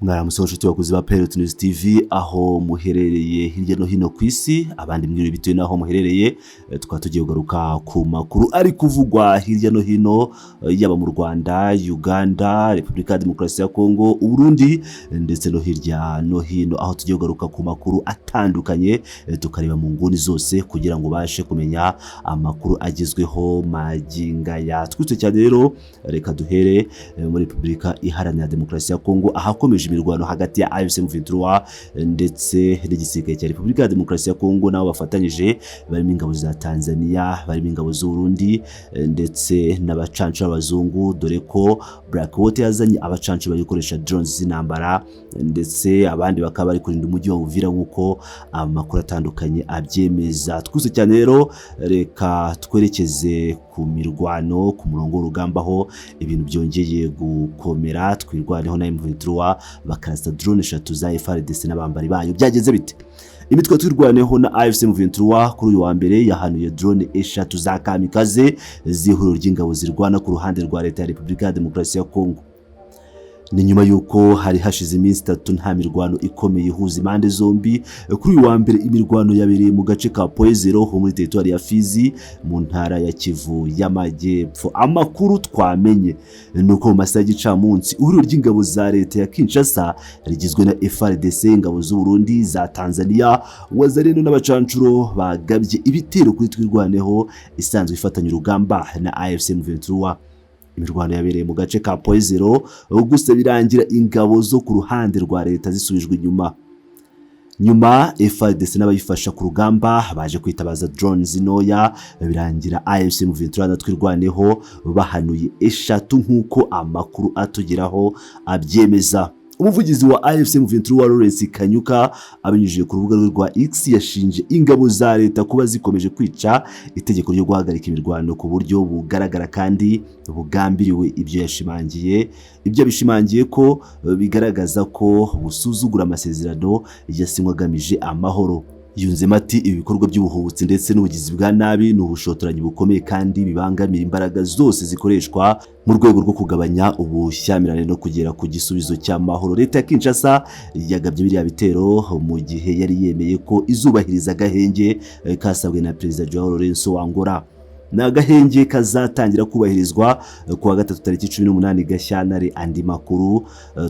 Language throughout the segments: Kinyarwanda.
Mwaramutse nshuti bakuzi ba Pirate News TV aho muherereye hirya no hino ku isi, abandi mwiri bitewe naho muherereye. Tukaba tugiye kugaruka ku makuru ari kuvugwa hirya no hino, yaba mu Rwanda, Uganda, Repubulika ya Demokarasi ya Kongo, Burundi ndetse no hirya no hino, aho tugiye kugaruka ku makuru atandukanye, tukareba mu nguni zose kugira ngo bashe kumenya amakuru agezweho maginga ya. Twitse cyane rero, reka duhere muri Repubulika Iharanira Demokarasi ya Kongo ahakomeje imirwano hagati ya AFC M23 ndetse n'igisirikare cya Repubulika ya Demokarasi ya Kongo nabo bafatanyije, barimo ingabo za Tanzania, barimo ingabo z'u Burundi ndetse n'abacancu b'abazungu, dore ko Blackwater yazanye abacancu bayikoresha drones z'intambara ndetse abandi bakaba bari kurinda umujyi wa Uvira nk'uko amakuru atandukanye abyemeza. Twise cyane rero, reka twerekeze ku mirwano ku murongo w'urugamba aho ibintu byongeye gukomera. Twirwaneho na M23 bakarasa drone 3 za FARDC n'abambari bayo. Byageze bite? Imitwe twirwaneho na AFC M23 kuri uyu wa mbere yahanuye drone 3 za kamikaze z'ihuriro ry'ingabo zirwana ku ruhande rwa leta ya Repubulika ya Demokarasi ya Kongo. Ni nyuma yuko hari hashize iminsi 3 nta mirwano ikomeye ihuza impande zombi. Kuri uyu wa mbere imirwano yabereye mu gace ka Poezero ho muri territoire ya Fizi mu ntara ya Kivu y'Amajyepfo. Amakuru twamenye nuko mu masaha y'igicamunsi ihuriro ry'ingabo za leta ya Kinshasa rigizwe na FARDC, ingabo z'u Burundi, za Tanzania, Wazalendo n'abacancuro bagabye ibitero kuri twirwaneho isanzwe ifatanya urugamba na AFC M23. Imirwano yabereye mu gace ka Poezero, gusa birangira ingabo zo ku ruhande rwa leta zisubijwe nyuma FARDC n'abayifasha ku rugamba baje kwitabaza drones ntoya, birangira AFC M23 natwirwaneho bahanuye 3 nk'uko amakuru atugeraho abyemeza. Umuvugizi wa AFC M23 Lawrence Kanyuka abinyujije ku rubuga rwa X yashinje ingabo za leta kuba zikomeje kwica itegeko ryo guhagarika imirwano ku buryo bugaragara kandi bugambiriwe. Ibyo bishimangiye ko bigaragaza ko busuzugura amasezerano yasinywe agamije amahoro. Yunzemo ati ibikorwa by'ubuhubutsi ndetse n'ubugizi bwa nabi ni ubushotoranyi bukomeye kandi bibangamira imbaraga zose zikoreshwa mu rwego rwo kugabanya ubushyamirane no kugera ku gisubizo cy'amahoro. Leta ya Kinshasa yagabye biriya bitero mu gihe yari yemeye ko izubahiriza agahenge kasabwe na Perezida Joao Lourenço wa Angola. Na agahenge kazatangira kubahirizwa ku wa gatatu tariki 18 Gashyantare. Andi makuru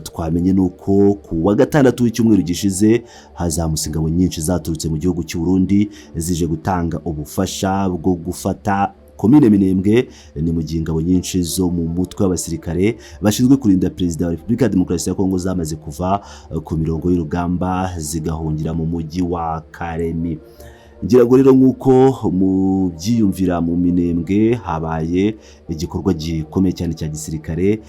twamenye nuko ku wa gatandatu w'icyumweru gishize hazamutse ingabo nyinshi zaturutse mu gihugu cy'u Burundi zije gutanga ubufasha bwo gufata komine Minembwe. Ni mu gihe ingabo nyinshi zo mu mutwe w'abasirikare bashinzwe kurinda Perezida wa Repubulika ya Demokarasi ya Kongo zamaze kuva ku mirongo y'urugamba zigahungira mu mujyi wa Karemi. Ngira ngo rero nk'uko mu byiyumvira mu Minembwe habaye igikorwa gikomeye cyane cya gisirikare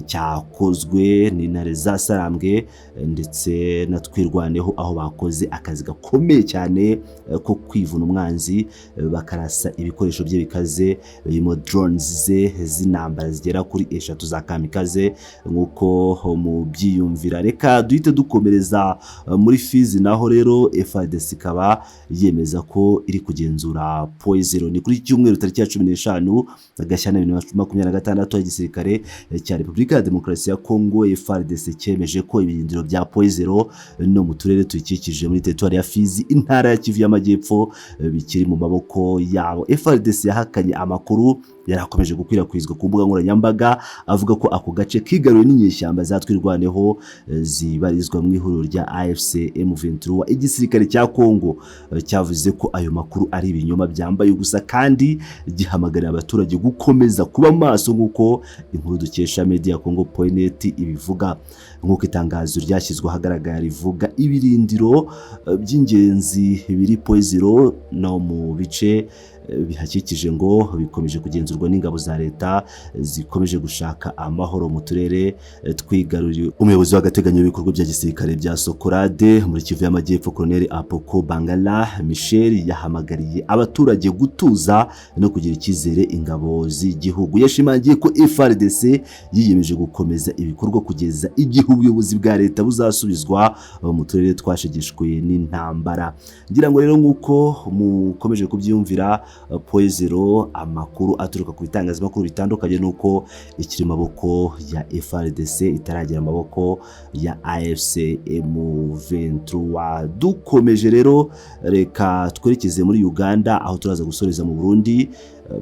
cyakozwe n'intare za Sarambwe ndetse na twirwaneho, aho bakoze akazi gakomeye cyane ko kwivuna umwanzi bakarasa ibikoresho bye bikaze birimo drones z'intambara zigera kuri 3 za kamikaze nk'uko mu byiyumvira. Reka duhite dukomereza muri Fizi naho rero FARDC ikaba yemeza ko iri kugenzura Poezero. Ni kuri cyumweru tariki ya 15 Gashyantare 2026 igisirikare cya Repubulika ya Demokarasi ya Kongo FARDC cyemeje ko ibirindiro bya Poezero no mu turere tuyikikije muri territoire ya Fizi intara ya Kivu y'Amajyepfo bikiri mu maboko yabo. FARDC yahakanye amakuru yarakomeje gukwirakwizwa ku mbuga nkoranyambaga avuga ko ako gace kigaruwe n'inyeshyamba zatwirwaneho zibarizwa mu ihuriro rya AFC M23. Igisirikare cya Kongo cyavuze ko ayo makuru ari ibinyoma byambaye gusa kandi gihamagarira abaturage gukomeza kuba maso nk'uko inkuru dukesha Mediacongo.net ibivuga. Nk'uko itangazo ryashyizwe ahagaragara rivuga, ibirindiro by'ingenzi biri Poezero no mu bice bihakikije ngo bikomeje kugenzurwa n'ingabo za leta zikomeje gushaka amahoro mu turere twigaruriye. Umuyobozi w'agateganyo w'ibikorwa bya gisirikare bya Sokorade muri Kivu y'Amajyepfo Colonel Apoko Bangala Michel yahamagariye abaturage gutuza no kugira icyizere ingabo z'igihugu. Yashimangiye ko FARDC yiyemeje gukomeza ibikorwa kugeza igihe ubuyobozi bwa leta buzasubizwa mu turere twashegeshwe n'intambara. Ngira ngo rero nk'uko mukomeje kubyumvira Poezero amakuru aturuka ku bitangazamakuru bitandukanye nuko ikiri mu maboko ya FARDC itaragera mu maboko ya AFC M23. Dukomeje rero reka twerekeze muri Uganda aho turaza gusoreza mu Burundi.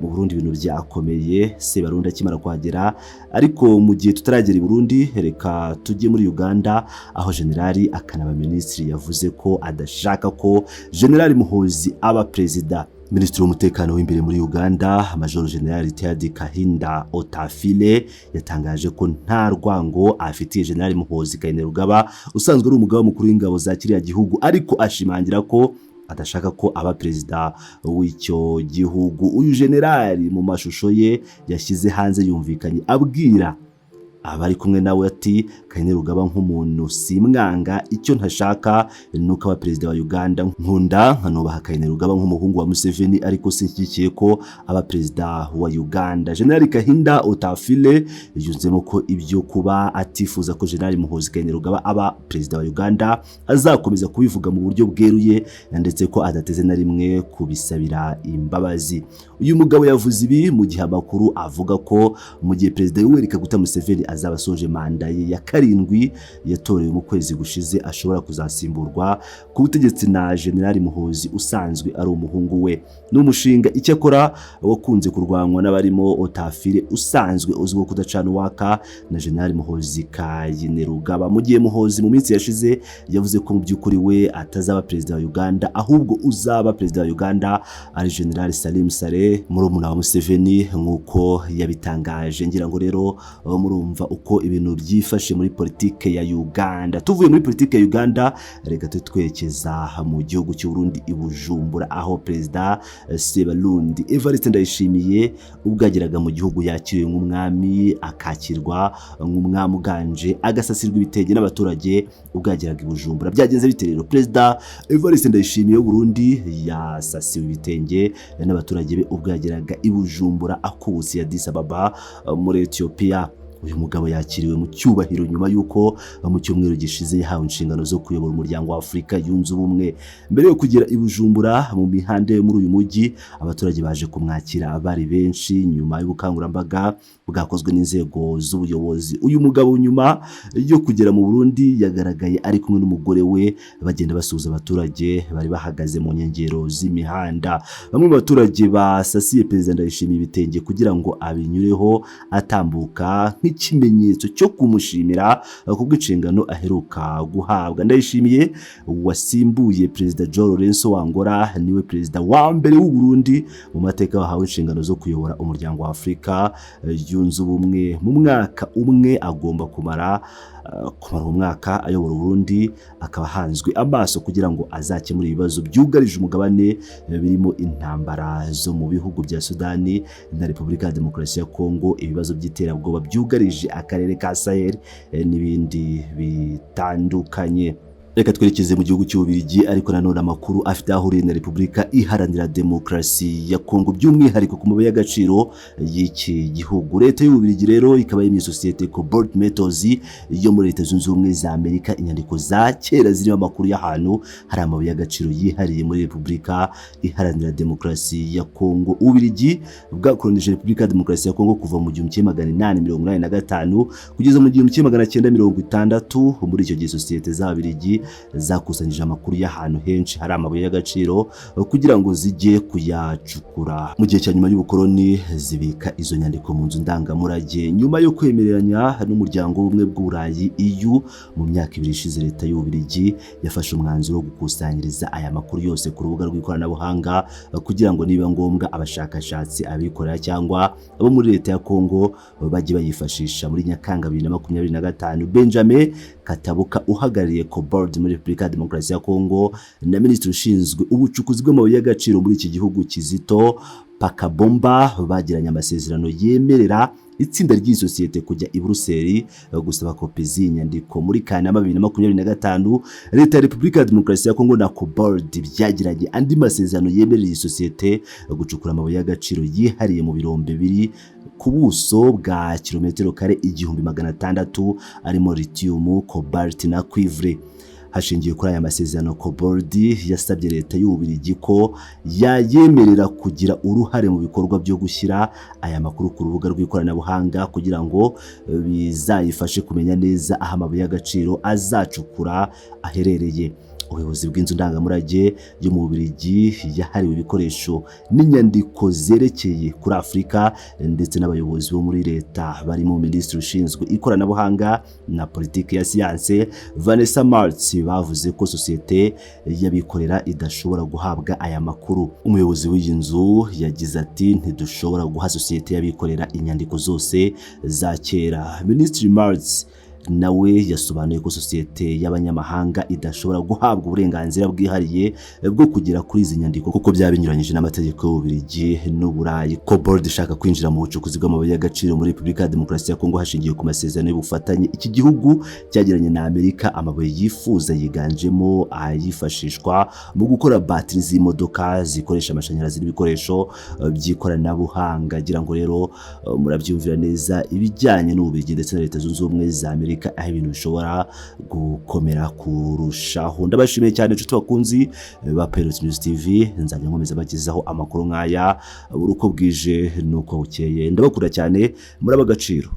Mu Burundi ibintu byakomeye Sebarundi akimara kuhagera, ariko mu gihe tutaragera i Burundi reka tujye muri Uganda aho generali akanaba minisitiri yavuze ko adashaka ko Generali Muhoozi aba perezida. Minisitiri w'umutekano w'imbere muri Uganda Major General Ted Kahinda Otafile yatangaje ko nta rwango afitiye Generali Muhoozi Kainerugaba usanzwe ari umugaba mukuru w'ingabo za kiriya gihugu, ariko ashimangira ko adashaka ko aba perezida w'icyo gihugu. Uyu generali mu mashusho ye yashyize hanze yumvikanye abwira abari kumwe nawe ati Kainerugaba nk'umuntu simwanga, icyo ntashaka nuko aba perezida wa Uganda nkunda nkanubaha Kainerugaba nk'umuhungu wa Museveni, ariko sinshyigikiye ko aba perezida wa Uganda. General Kahinda Otafile yunzemo ko ibyo kuba atifuza ko General Muhoozi Kainerugaba aba perezida wa Uganda azakomeza kubivuga mu buryo bweruye, ndetse ko adateze na rimwe kubisabira imbabazi. Uyu mugabo yavuze ibi mu gihe amakuru avuga ko mu gihe perezida Yoweri Kaguta Museveni azaba asoje manda ye ya 7 yatorewe mu kwezi gushize ashobora kuzasimburwa ku butegetsi na General Muhoozi usanzwe ari umuhungu we. N'umushinga icyakora wakunze kurwanwa n'abarimo Otafile usanzwe uzwiho kudacana uwaka na General Muhoozi Kainerugaba. Mu gihe Muhoozi mu minsi yashize yavuze ko mu by'ukuri we atazaba perezida wa Uganda, ahubwo uzaba perezida wa Uganda ari General Salim Saleh murumuna wa Museveni nk'uko yabitangaje. Ngira ngo rero murumva uko ibintu byifashe muri politike ya Uganda. Tuvuye muri politike ya Uganda reka twerekeza mu gihugu cy'u Burundi i Bujumbura aho perezida Sebarundi Evariste Ndayishimiye ubwageraga mu gihugu yakiriwe nk'umwami, akakirwa nk'umwami uganje, agasasirwa ibitenge n'abaturage ubwageraga i Bujumbura. Byagenze bite rero? Perezida Evariste Ndayishimiye w'u Burundi yasasiwe ibitenge n'abaturage be ubwageraga i Bujumbura akubutse ya Addis Ababa muri Ethiopia. Uyu mugabo yakiriwe mu cyubahiro nyuma yuko mu cyumweru gishize yahawe inshingano zo kuyobora umuryango wa Afurika yunze ubumwe. Mbere yo kugera i Bujumbura mu mihanda muri uyu mujyi, abaturage baje kumwakira bari benshi nyuma y'ubukangurambaga bwakozwe n'inzego z'ubuyobozi. Uyu mugabo nyuma yo kugera mu Burundi yagaragaye ari kumwe n'umugore we bagenda basuhuza abaturage bari bahagaze mu nkengero z'imihanda. Bamwe mu baturage basasiye perezida Ndayishimiye ibitenge kugira ngo abinyureho atambuka nk'ikimenyetso cyo kumushimira kubw'inshingano aheruka guhabwa. Ndayishimiye wasimbuye perezida João Lourenço wa Angola niwe perezida wa mbere w'u Burundi mu mateka wahawe inshingano zo kuyobora umuryango wa Afurika yunze ubumwe. Mu mwaka umwe agomba kumara umwaka ayobora Burundi, akaba hanzwe amaso kugira ngo azakemure ibibazo byugarije umugabane birimo intambara zo mu bihugu bya Sudani na Repubulika ya Demokarasi ya Kongo, ibibazo by'iterabwoba byugarije akarere ka Sahel n'ibindi bitandukanye. Reka twerekeze mu gihugu cy'Ububiligi, ariko nanone amakuru afite ahuriye na Repubulika Iharanira Demokarasi ya Kongo, by'umwihariko ku mabuye y'agaciro y'iki gihugu. Leta y'Ububiligi rero ikaba yemye sosiyete Cobalt Metals yo muri Leta Zunze Ubumwe za Amerika inyandiko za kera zirimo amakuru y'ahantu hari amabuye y'agaciro yihariye muri Repubulika Iharanira Demokarasi ya Kongo. Ububiligi bwakolonije Repubulika ya Demokarasi ya Kongo kuva mu 1885 kugeza mu 1960. Muri icyo gihe sosiyete z'Ababiligi zakusanyije amakuru y'ahantu henshi hari amabuye y'agaciro kugira ngo zijye kuyacukura. Mu gihe cya nyuma y'ubukoloni zibika izo nyandiko mu nzu ndangamurage. Nyuma yo kwemeranya n'umuryango w'ubumwe bw'Uburayi EU mu myaka 2 ishize, leta y'Ububiligi yafashe umwanzuro wo gukusanyiriza aya makuru yose ku rubuga rw'ikoranabuhanga kugira ngo niba ngombwa abashakashatsi, abikorera cyangwa abo muri leta ya Kongo bajye bayifashisha. Muri Nyakanga 2025 Benjamin Katabuka uhagarariye Cobalt muri Repubulika ya Demokarasi ya Kongo na minisitiri ushinzwe ubucukuzi bw'amabuye y'agaciro muri iki gihugu Kizito Pakabomba bagiranye amasezerano yemerera itsinda ry'isosiyete kujya i Buruseli gusaba kopi z'inyandiko. Muri Kanama 2025 leta ya Repubulika ya Demokarasi ya Kongo na Cobalt byagiranye andi masezerano yemerera isosiyete gucukura amabuye y'agaciro yihariye mu birombe biri ku buso bwa kilometero kare 1600 arimo lithium, cobalt na cuivre. Hashingiye kuri aya masezerano, Cobbold yasabye leta y'Ububiligi ko yayemerera kugira uruhare mu bikorwa byo gushyira aya makuru ku rubuga rw'ikoranabuhanga kugira ngo bizayifashe kumenya neza aho amabuye y'agaciro azacukura aherereye. Ubuyobozi bw'inzu ndangamurage yo mu Bubiligi yahariwe ibikoresho n'inyandiko zerekeye kuri Afurika ndetse n'abayobozi bo muri leta barimo Minisitiri ushinzwe ikoranabuhanga na politiki ya siyanse Vanessa Martz bavuze ko sosiyete y'abikorera idashobora guhabwa aya makuru. Umuyobozi w'iyi nzu yagize ati ntidushobora guha sosiyete y'abikorera inyandiko zose za kera. Minisitiri Martz nawe yasobanuye ko sosiyete y'abanyamahanga idashobora guhabwa uburenganzira bwihariye bwo kugera kuri izi nyandiko kuko byabinyuranyije n'amategeko y'Ububiligi n'Uburayi. Cobbold ishaka kwinjira mu bucukuzi bw'amabuye y'agaciro muri Repubulika ya Demokarasi ya Kongo hashingiye ku masezerano y'ubufatanye iki gihugu cyagiranye na Amerika. Amabuye yifuza yiganjemo ayifashishwa mu gukora batiri z'imodoka zikoresha amashanyarazi n'ibikoresho by'ikoranabuhanga. Gira ngo rero murabyumvira neza ibijyanye n'Ububiligi ndetse na Leta Zunze Ubumwe za Amerika aho ibintu bishobora gukomera kurushaho. Ndabashimiye cyane inshuti bakunzi ba Peerless News TV, nzajya nkomeza bagezaho amakuru nk'aya buri uko bwije nuko bukeye. Ndabakunda cyane, muri ab'agaciro.